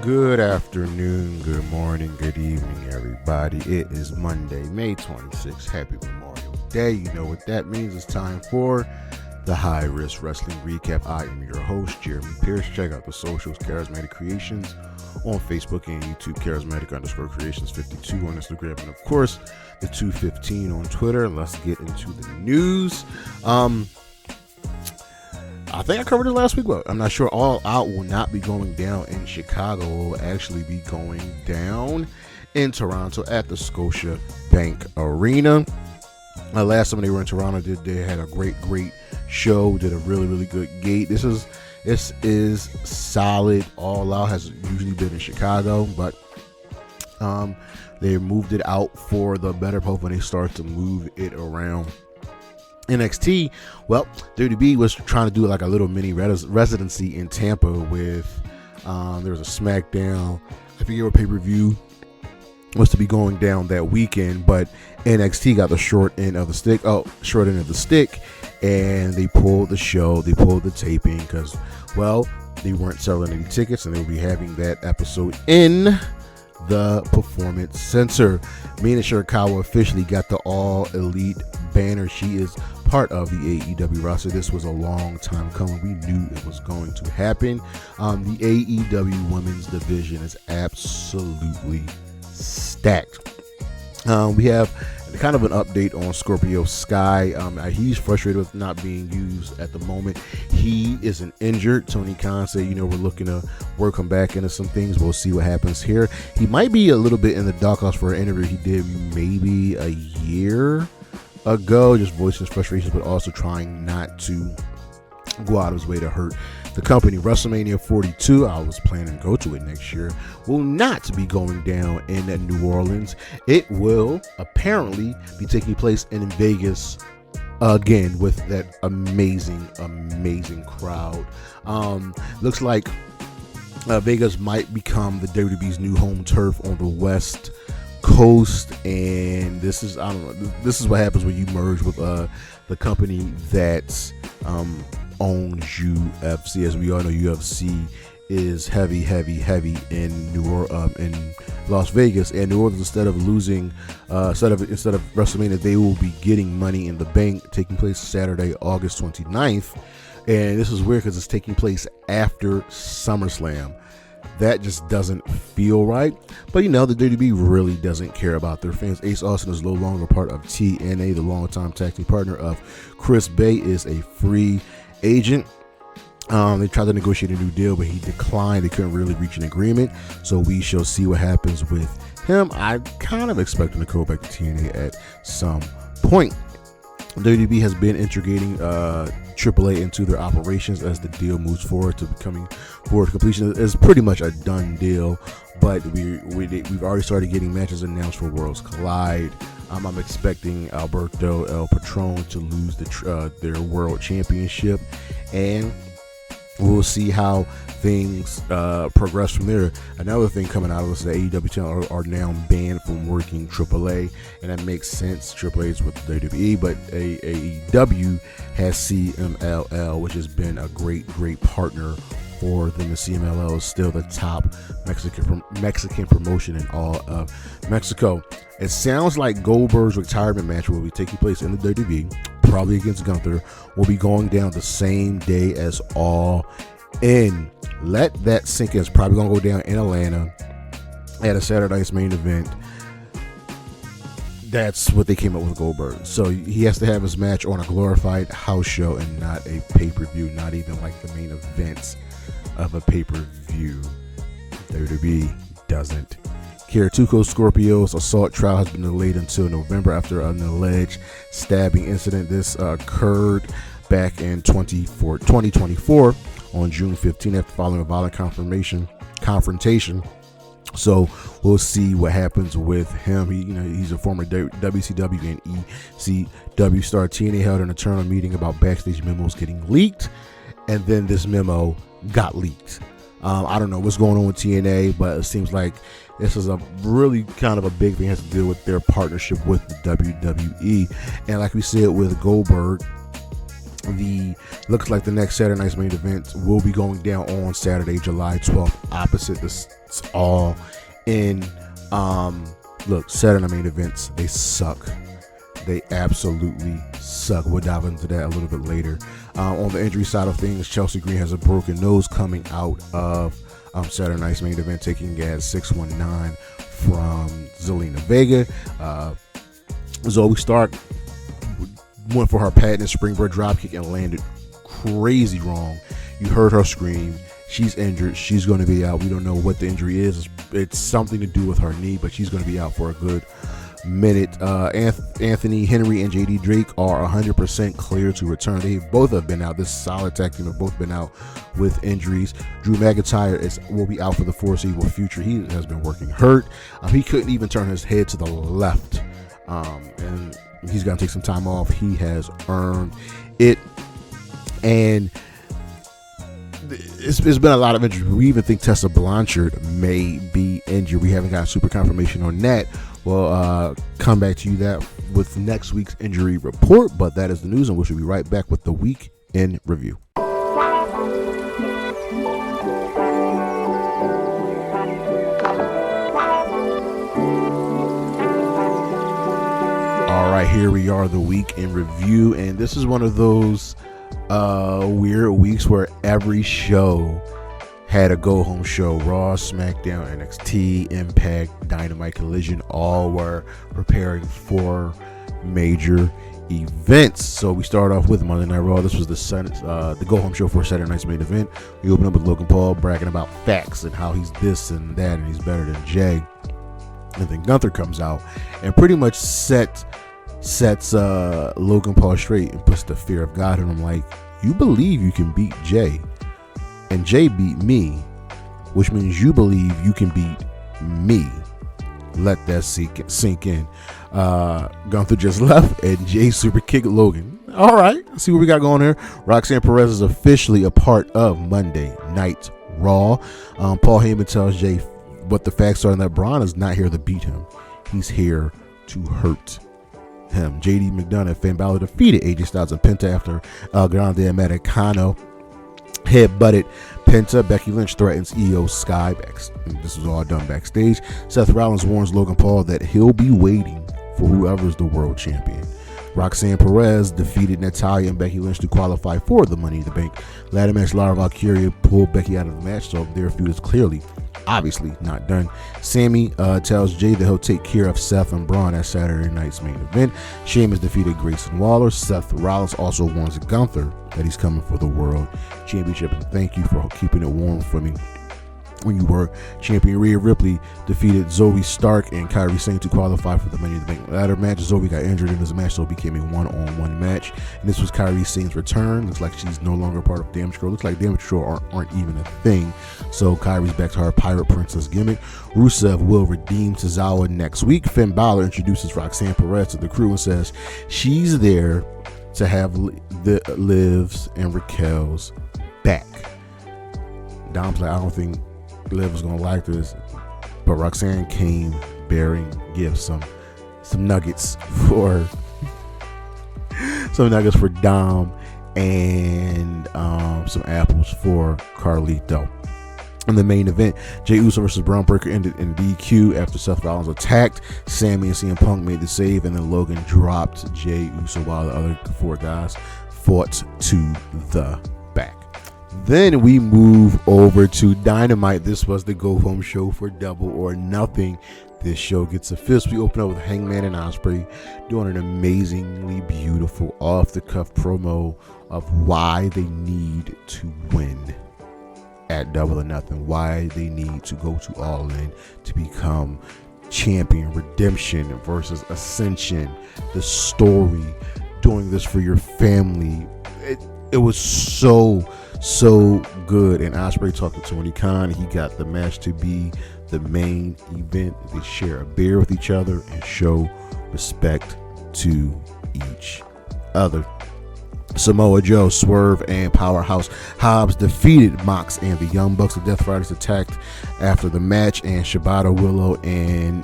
Good afternoon, good morning, good evening, everybody. It is Monday, May 26th. Happy Memorial Day. You know what that means. It's time for the High Risk Wrestling Recap. I am your host, Jeremy Pierce. Check out the socials, Charismatic Creations on Facebook and YouTube, Charismatic_Creations52 on Instagram, and of course, the 215 on Twitter. Let's get into the news. I think I covered it last week, but I'm not sure. All Out will not be going down in Chicago. It will actually be going down in Toronto at the Scotia Bank Arena. Last time they were in Toronto, they had a great show. Did a really good gate. This is solid. All Out has usually been in Chicago, but they moved it out for the better hope when they start to move it around. NXT, well, WWE was trying to do like a little mini residency in Tampa with, there was a Smackdown, I forget what pay-per-view was to be going down that weekend, but NXT got the short end of the stick, and they pulled the show, they pulled the taping, because, well, they weren't selling any tickets, and they'll be having that episode in the Performance Center. Mina Shirakawa officially got the All Elite banner. She is part of the AEW roster. This was a long time coming. We knew it was going to happen. The AEW women's division is absolutely stacked. We have kind of an update on Scorpio Sky. He's frustrated with not being used at the moment. He isn't injured. Tony Khan said, we're looking to work him back into some things. We'll see what happens here. He might be a little bit in the doghouse for an interview he did maybe a year ago, just voicing his frustrations, but also trying not to go out of his way to hurt the company. WrestleMania 42, I was planning to go to it next year, will not be going down in New Orleans. It will apparently be taking place in Vegas again with that amazing crowd. Looks like Vegas might become the WWE's new home turf on the West Coast, and this is what happens when you merge with the company that owns UFC. As we all know, UFC is heavy in in Las Vegas, and New Orleans, instead of WrestleMania, they will be getting Money in the Bank, taking place Saturday, August 29th. And this is weird because it's taking place after SummerSlam. That just doesn't feel right. But the WWE really doesn't care about their fans. Ace Austin is no longer part of TNA. The longtime tag team partner of Chris Bay is a free agent. They tried to negotiate a new deal, but he declined. They couldn't really reach an agreement. So we shall see what happens with him. I kind of expect him to go back to TNA at some point. WWE has been integrating AAA into their operations as the deal moves forward to completion. It's pretty much a done deal, but we've already started getting matches announced for Worlds Collide. I'm expecting Alberto El Patron to lose their World Championship, and we'll see how things progress from there. Another thing coming out of this, the AEW channel are now banned from working AAA, and that makes sense. AAA is with WWE, but AEW has CMLL, which has been a great partner for them. The CMLL is still the top Mexican promotion in all of Mexico. It sounds like Goldberg's retirement match will be taking place in the WWE, probably against Gunther, will be going down the same day as All In. Let that sink in. It's probably going to go down in Atlanta at a Saturday Night's Main Event. That's what they came up with Goldberg. So he has to have his match on a glorified house show and not a pay-per-view, not even like the main events of a pay-per-view. WWE doesn't care. Tuco Scorpio's assault trial has been delayed until November after an alleged stabbing incident. This occurred back in 2024 on June 15th after following a violent confrontation. So we'll see what happens with him. He's a former WCW and ECW star. TNA held an internal meeting about backstage memos getting leaked, and then this memo got leaked. I don't know what's going on with TNA, but it seems like this is a really kind of a big thing. It has to deal with their partnership with the WWE. And like we said with Goldberg, Looks like the next Saturday night's main event will be going down on Saturday, July 12th, opposite this all in. Look, Saturday night main events, they suck. They absolutely suck. We'll dive into that a little bit later. On the injury side of things, Chelsea Green has a broken nose coming out of Saturday night's main event, taking at 619 from Zelina Vega. Zoe Stark went for her patented springboard dropkick and landed crazy wrong. You heard her scream. She's injured. She's going to be out. We don't know what the injury is. It's something to do with her knee, but she's going to be out for a good minute. Anthony Henry and JD Drake are 100% clear to return. They both have been out. This solid tag team have both been out with injuries. Drew McIntyre will be out for the foreseeable future. He has been working hurt. He couldn't even turn his head to the left, and he's going to take some time off. He has earned it, and it's been a lot of injuries. We even think Tessa Blanchard may be injured. We haven't got super confirmation on that. We'll come back to you that with next week's injury report, but that is the news, and we should be right back with the week in review. All right, here we are, the week in review, and this is one of those weird weeks where every show had a go-home show. Raw, Smackdown, NXT, Impact, Dynamite, Collision, all were preparing for major events. So we start off with Monday Night Raw. This was the go-home show for Saturday night's main event. We open up with Logan Paul bragging about facts and how he's this and that and he's better than Jay. And then Gunther comes out and pretty much sets Logan Paul straight and puts the fear of God in him. Like, you believe you can beat Jay, and Jay beat me, which means you believe you can beat me. Let that sink in. Gunther just left, and Jay super kicked Logan. All right, let's see what we got going here. Roxanne Perez is officially a part of Monday Night Raw. Paul Heyman tells Jay what the facts are, and that Braun is not here to beat him. He's here to hurt him. JD McDonough and Finn Balor defeated AJ Styles and Penta after El Grande Americano head-butted Penta. Becky Lynch threatens Io Sky. This was all done backstage. Seth Rollins warns Logan Paul that he'll be waiting for whoever's the world champion. Roxanne Perez defeated Natalya and Becky Lynch to qualify for the Money in the Bank. Ladder match, Lara Valkyria pulled Becky out of the match, so their feud is clearly, obviously, not done. Sammy tells Jay that he'll take care of Seth and Braun at Saturday night's main event. Sheamus defeated Grayson Waller. Seth Rollins also warns Gunther that he's coming for the World Championship, and thank you for keeping it warm for me when you were champion. Rhea Ripley defeated Zoe Stark and Kairi Sane to qualify for the Money in the Bank ladder match. Zoe got injured in this match, so it became a one-on-one match. And this was Kairi Sane's return. Looks like she's no longer part of Damage Control. Looks like Damage Control aren't even a thing. So Kairi's back to her Pirate Princess gimmick. Rusev will redeem Tozawa next week. Finn Balor introduces Roxanne Perez to the crew and says she's there to have Liv's and Raquel's back. Dom's like, I don't think Liv was gonna like this, but Roxanne came bearing gifts, some nuggets for Dom and some apples for Carlito. In the main event, Jey Uso versus Braun Breaker ended in DQ after Seth Rollins attacked. Sammy and CM Punk made the save, and then Logan dropped Jey Uso while the other four guys fought to the back. Then we move over to Dynamite. This was the go-home show for Double or Nothing. This show gets a fist. We open up with Hangman and Ospreay doing an amazingly beautiful off-the-cuff promo of why they need to win at Double or Nothing, why they need to go to All In to become champion, redemption versus ascension, the story, doing this for your family. It was so good. And Ospreay talked to Tony Khan. He got the match to be the main event. They share a beer with each other and show respect to each other. Samoa Joe, Swerve, and Powerhouse Hobbs defeated Mox and the Young Bucks. The Death Riders attacked after the match, and Shibata, Willow, and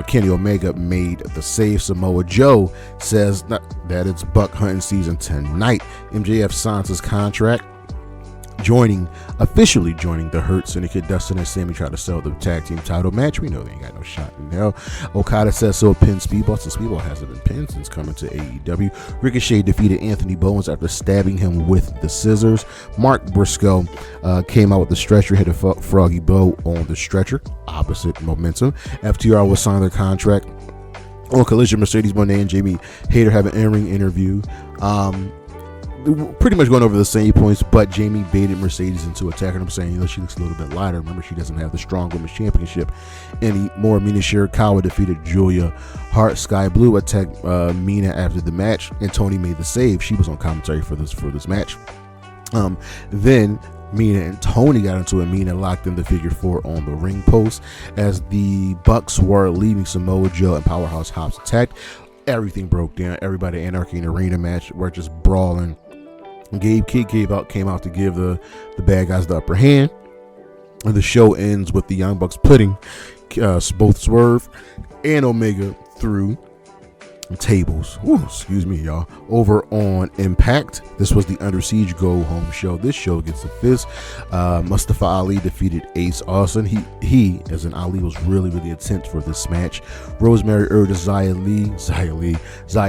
Kenny Omega made the save. Samoa Joe says that it's Buck hunting season tonight. MJF signs his contract, officially joining the Hurt Syndicate. Dustin and Sammy try to sell the tag team title match. We know they ain't got no shot in hell. Okada says so, pin Speedball, since Speedball hasn't been pinned since coming to AEW. Ricochet defeated Anthony Bowens after stabbing him with the scissors. Mark Briscoe came out with the stretcher, hit a Froggy Bow on the stretcher, opposite momentum. FTR will sign their contract. On Collision, Mercedes Moné and Jamie Hayter have an in-ring interview. Pretty much going over the same points, but Jamie baited Mercedes into attacking him, saying, she looks a little bit lighter. Remember, she doesn't have the strong women's championship anymore. Mina Shirakawa defeated Julia Hart. Sky Blue attacked Mina after the match, and Tony made the save. She was on commentary for this match. Then Mina and Tony got into it. Mina locked in the figure 4 on the ring post. As the Bucks were leaving, Samoa Joe and Powerhouse Hobbs attacked. Everything broke down. Everybody, Anarchy and Arena match, were just brawling. Gabe Kidd came out to give the bad guys the upper hand. And the show ends with the Young Bucks putting both Swerve and Omega through tables. Excuse me, y'all. Over on Impact, this was the Under Siege Go Home show. This show gets a fist. Mustafa Ali defeated Ace Austin. He as in Ali was really intense for this match. Rosemary urged Zaya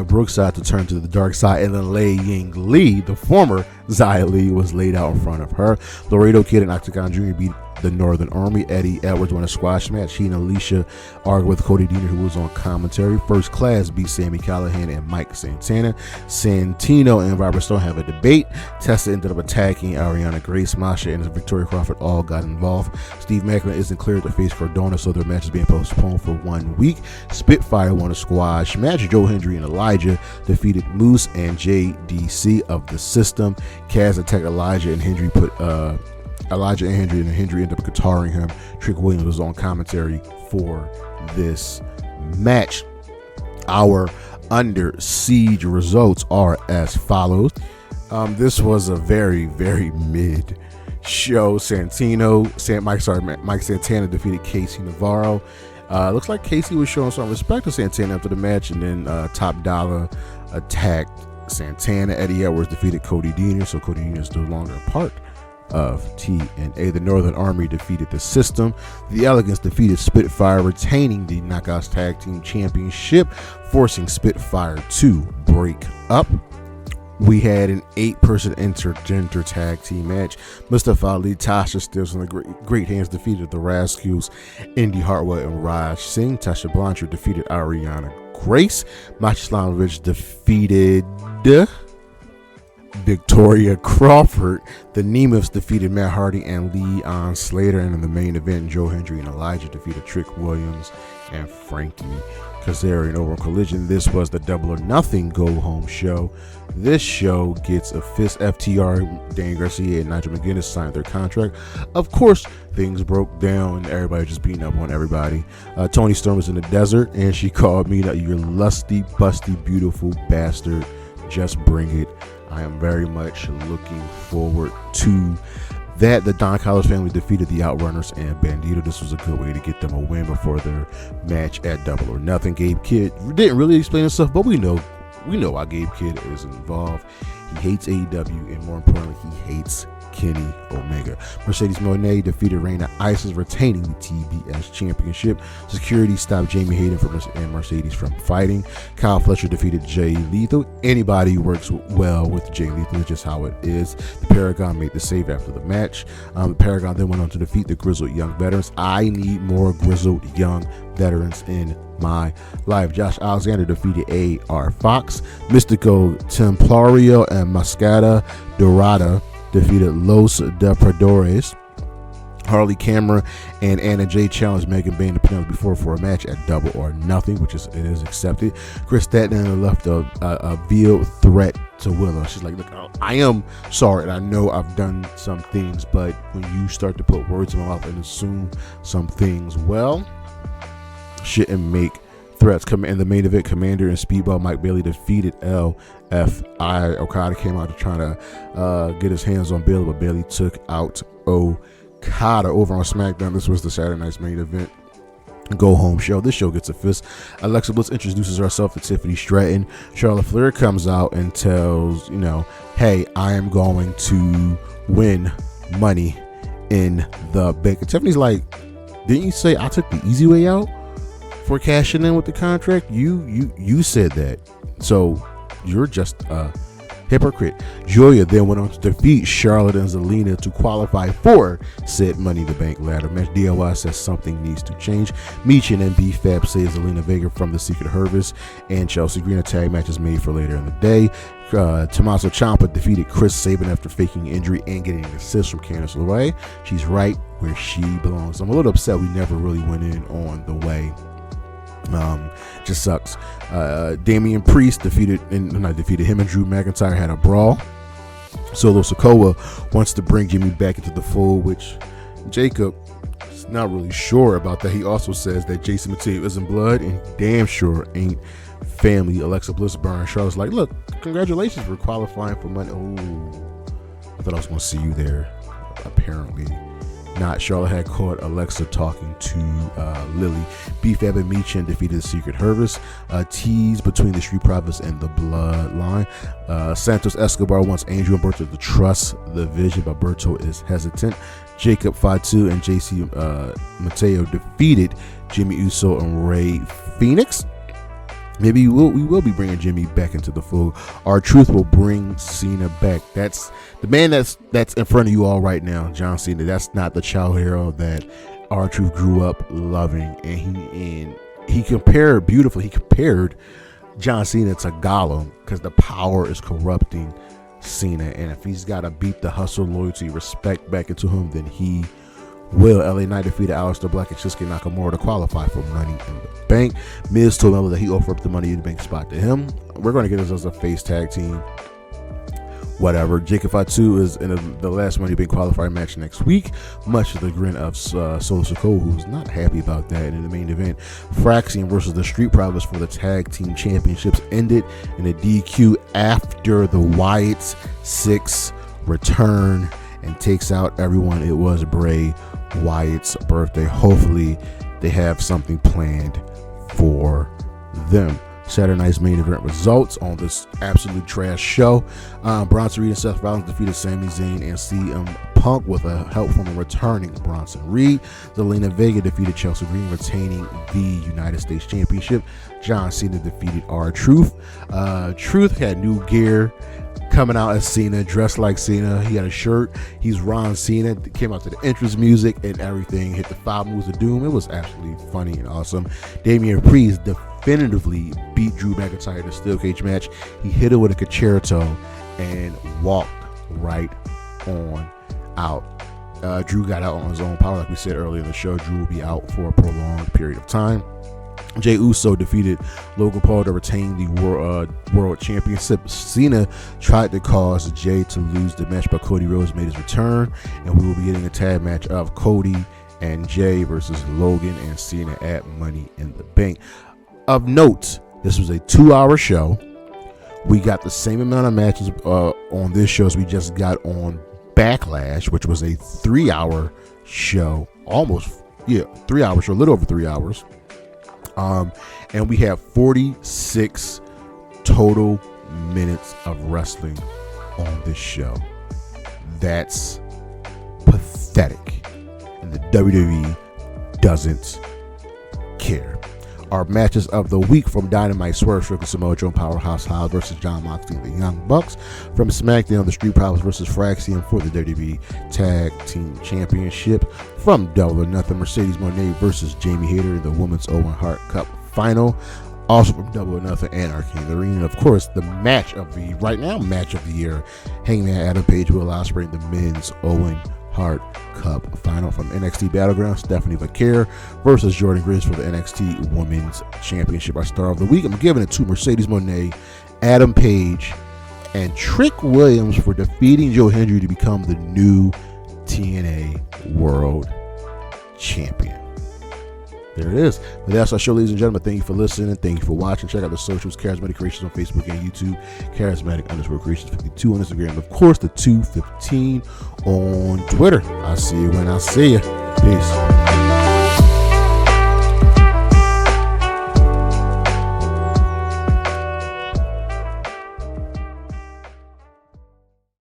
Brookside to turn to the dark side, and then Lei Ying Lee, the former Zia Lee, was laid out in front of her. Laredo Kid and Octagon Jr. beat the Northern Army. Eddie Edwards won a squash match. He and Alicia argued with Cody Deaner, who was on commentary. First Class beat Sami Callihan and Mike Santana. Santino and Robert Stone have a debate. Tessa ended up attacking Ariana Grace. Masha and Victoria Crawford all got involved. Steve Macklin isn't cleared to face Cardona, so their match is being postponed for 1 week. Spitfire won a squash match. Joe Hendry and Elijah defeated Moose and JDC of the System. Kaz attacked Elijah and Hendry and Hendry ended up guitaring him. Trick Williams was on commentary for this match. Our Under Siege results are as follows. This was a very mid show. Mike Santana defeated Casey Navarro. Looks like Casey was showing some respect to Santana after the match, and then Top Dollar attacked Santana. Eddie Edwards defeated Cody Deaner, so Cody Deaner is no longer a part of TNA. The Northern Army defeated the System. The Elegance defeated Spitfire, retaining the Knockouts Tag Team Championship, forcing Spitfire to break up. We had an 8-person intergender tag team match. Mustafa Ali, Tasha Steelz, and the Great Hands defeated the Rascals, Indy Hartwell and Raj Singh. Tasha Blanchard defeated Ariana Grace. Macha Slamovich defeated Victoria Crawford. The Nemeths defeated Matt Hardy and Leon Slater. And in the main event, Joe Hendry and Elijah defeated Trick Williams and Frankie Kazarian. Over on Collision, this was the Double or Nothing Go Home show. This show gets a fist. FTR, Dan Garcia and Nigel McGuinness signed their contract. Of course, things broke down and everybody just beating up on everybody. Toni Storm was in the desert and she called me, "You lusty, busty, beautiful bastard. Just bring it." I am very much looking forward to that. The Don Callis family defeated the Outrunners and Bandito. This was a good way to get them a win before their match at Double or Nothing. Gabe Kidd didn't really explain himself, but we know why Gabe Kidd is involved. He hates AEW, and more importantly, he hates Kenny Omega. Mercedes Moné defeated Reina Isis, retaining the TBS Championship. Security stopped Jamie Hayter and Mercedes from fighting. Kyle Fletcher defeated Jay Lethal. Anybody who works well with Jay Lethal is just how it is. The Paragon made the save after the match. The Paragon then went on to defeat the Grizzled Young Veterans. I need more Grizzled Young Veterans in my life. Josh Alexander defeated A.R. Fox. Mystico Templario and Mascata Dorada defeated Los Depredadores. Harley Cameron and Anna Jay challenged Megan Bain and Penelope Ford for a match at Double or Nothing, which is accepted. Chris Statlander left a veiled threat to Willow. She's like, "Look, I am sorry, and I know I've done some things, but when you start to put words in my mouth and assume some things, well, shouldn't make threats." In the main event, Commander and Speedball Mike Bailey defeated LFI. Okada came out to try to get his hands on Bailey, but Bailey took out Okada. Over on SmackDown, this was the Saturday night's main event. go home show. This show gets a fist. Alexa Bliss introduces herself to Tiffany Stratton. Charlotte Flair comes out and tells, hey, I am going to win money in the bank. And Tiffany's like, didn't you say I took the easy way out for cashing in with the contract? You said that. So you're just a hypocrite. Julia then went on to defeat Charlotte and Zelina to qualify for said Money in the Bank ladder match. DIY says something needs to change. Michin and B-Fab saves Zelina Vega from the Secret Harvest, and Chelsea Green. A tag match is made for later in the day. Tommaso Ciampa defeated Chris Sabin after faking injury and getting an assist from Candice LeRae. She's right where she belongs. I'm a little upset we never really went in on the way. Just sucks. Damian Priest defeated him, and Drew McIntyre had a brawl. Solo Sikoa wants to bring Jimmy back into the fold, which Jacob is not really sure about that. He also says that Jason Mateo isn't blood and damn sure ain't family. Alexa Bliss burns Charlotte's like, look, congratulations for qualifying for money. Oh, I thought I was going to see you there. Apparently not. Charlotte had caught Alexa talking to Lily. B-Fab and Michin defeated the Secret Harvest. Tease between the Street Profits and the Bloodline. Santos Escobar wants Angel and Berto to trust the vision, but Berto is hesitant. Jacob Fatu and JC Mateo defeated Jimmy Uso and Rey Fenix. Maybe we will be bringing Jimmy back into the fold. R-Truth will bring Cena back. That's the man that's in front of you all right now, John Cena. That's not the child hero that R-Truth grew up loving, and he compared beautifully. He compared John Cena to Gollum because the power is corrupting Cena, and if he's got to beat the hustle, loyalty, respect back into him, then he will. LA Knight defeated Aleister Black and Shinsuke Nakamura to qualify for Money in the Bank. Miz told Miller that he offered up the Money in the Bank spot to him. We're going to get this as a face tag team. Whatever. Jacob Fatu is in the last Money in the Bank qualifier match next week, much to the grin of Solo Sikoa, who's not happy about that. In the main event, Fraxiom versus the Street Profits for the Tag Team Championships ended in a DQ after the Wyatt's 6 return and takes out everyone. It was Bray Wyatt's birthday. Hopefully they have something planned for them. Saturday night's main event results on this absolute trash show. Bronson Reed and Seth Rollins defeated Sami Zayn and CM Punk with help from a returning Bronson Reed. Zelina Vega defeated Chelsea Green, retaining the United States Championship. John Cena defeated R-Truth. Truth had new gear, coming out as Cena, dressed like Cena. He had a shirt. He's Ron Cena. Came out to the entrance music and everything. Hit the 5 moves of doom. It was absolutely funny and awesome. Damian Priest definitively beat Drew McIntyre in a steel cage match. He hit it with a concerto and walked right on out. Drew got out on his own power. Like we said earlier in the show, Drew will be out for a prolonged period of time. Jey Uso defeated Logan Paul to retain the world championship. Cena tried to cause Jey to lose the match, but Cody Rhodes made his return, and we will be getting a tag match of Cody and Jey versus Logan and Cena at Money in the Bank. Of note, this was a 2-hour show. We got the same amount of matches on this show as we just got on Backlash, which was a 3-hour show, 3 hours, so a little over 3 hours. And we have 46 total minutes of wrestling on this show. That's pathetic. And the WWE doesn't care. Our matches of the week from Dynamite: Swerve, Strickland, Samoa Joe, Powerhouse Hobbs versus Jon Moxley and the Young Bucks. From Smackdown, the Street Profits versus Fraxiom for the WWE Tag Team Championship. From Double or Nothing, Mercedes Moné versus Jamie Hayter in the Women's Owen Hart Cup Final. Also from Double or Nothing, Anarchy in the Arena. And of course, the match of the match of the year, Hangman Adam Page, Will Ospreay in the Men's Owen Hart Cup Final. From NXT Battleground, Stephanie Vaquer versus Jordynne Grace for the NXT Women's Championship. Our star of the week, I'm giving it to Mercedes Moné, Adam Page, and Trick Williams for defeating Joe Hendry to become the new TNA World Champion. There it is. But that's our show, ladies and gentlemen. Thank you for listening. Thank you for watching. Check out the socials, Charismatic Creations on Facebook and YouTube, Charismatic_Creations 52 on Instagram, and of course the 215 on Twitter. I'll see you when I see you. Peace.